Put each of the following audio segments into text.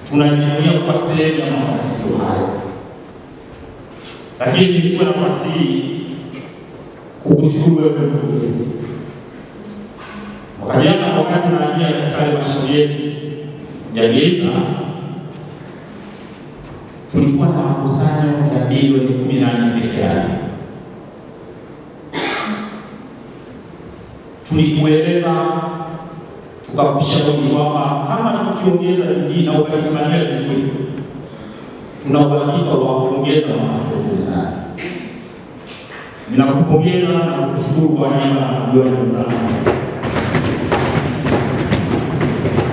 tunajivunia kwa sehemu ya mafanikio hayo. Lakini nichukue nafasi hii kukushukuru wewe mkurugenzi. Mwaka jana wakati tunaingia katika halmashauri yetu ya Geita, tulikuwa na makusanyo ya bilioni 18 peke yake. Tulikueleza tukakushauri kwamba kama tukiongeza bidii na ukasimamia vizuri, tuna uhakika wa kuongeza mapato yetu. Ninakupongeza na kukushukuru kwa niaba ya madiwani wenzangu.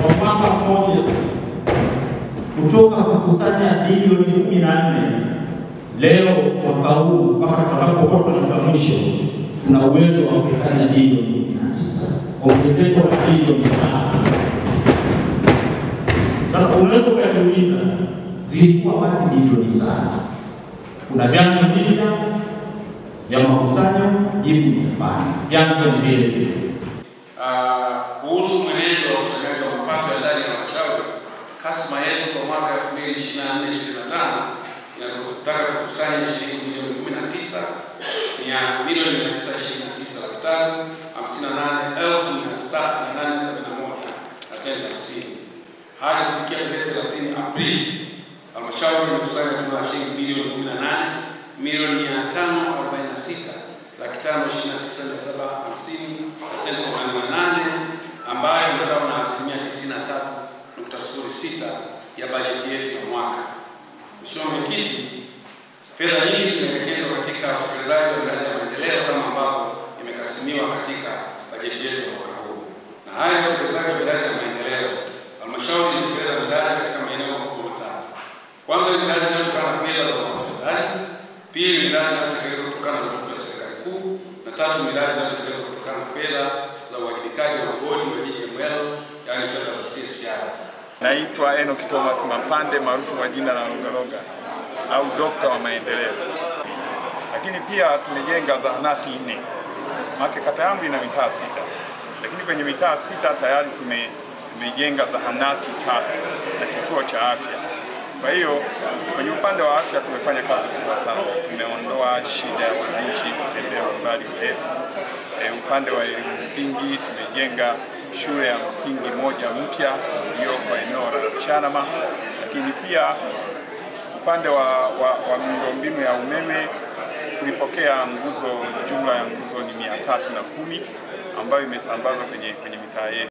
Kwa mwaka mmoja kutoka kukusanya bilioni 14, leo mwaka huu mpaka tutakapokuwa tunafika mwisho tuna uwezo wa kukusanya bilioni 9, ongezeko la bilioni 5. Sasa unaweza kujiuliza zilikuwa wapi bilioni 5? Kuna vyanzo vipya vya makusanyo? Jibu ni hapana. Vyanzo ni vile. Kuhusu mwenendo wa ukusanyaji wa mapato ya ndani ya halmashauri, kasma yetu kwa mwaka 2024-2025 inataka tukusanye shilingi milioni 19 milioni 929 laki 358,871 na senti 50. Hadi kufikia tarehe 30 Aprili, halmashauri imekusanya jumla ya shilingi bilioni 18 milioni 546 laki 529,750 na senti 88, ambayo ni sawa na 93.06% ya bajeti yetu ya mwaka. Mheshimiwa Mwenyekiti, fedha nyingi zimeelekezwa katika utekelezaji wa miradi ya maendeleo kama ambavyo imekasimiwa katika bajeti yetu ya mwaka huu. Na haya utekelezaji wa miradi ya maendeleo, halmashauri inatekeleza miradi katika maeneo makubwa matatu. Kwanza ni miradi inayotokana na fedha za watendaji, pili miradi inayotekelezwa kutokana na ruzuku ya serikali kuu, na tatu miradi inayotekelezwa kutokana na fedha za uwajibikaji wa bodi wa GGML, yaani fedha za CSR. Naitwa Enoki Thomas Mapande maarufu kwa jina la Longalonga au dokta wa maendeleo. Lakini pia tumejenga zahanati 4. Maana kata yangu ina mitaa 6. Lakini kwenye mitaa 6 tayari tumejenga zahanati 3 na kituo cha afya. Kwa hiyo kwenye upande wa afya tumefanya kazi kubwa sana. Tumeondoa shida ya wananchi kutembea umbali mrefu. Upande wa elimu msingi tumejenga shule ya msingi moja mpya iliyoko eneo la Chanama, lakini pia upande wa miundombinu ya umeme tulipokea nguzo, jumla ya nguzo ni 310 ambayo imesambazwa kwenye mitaa yetu.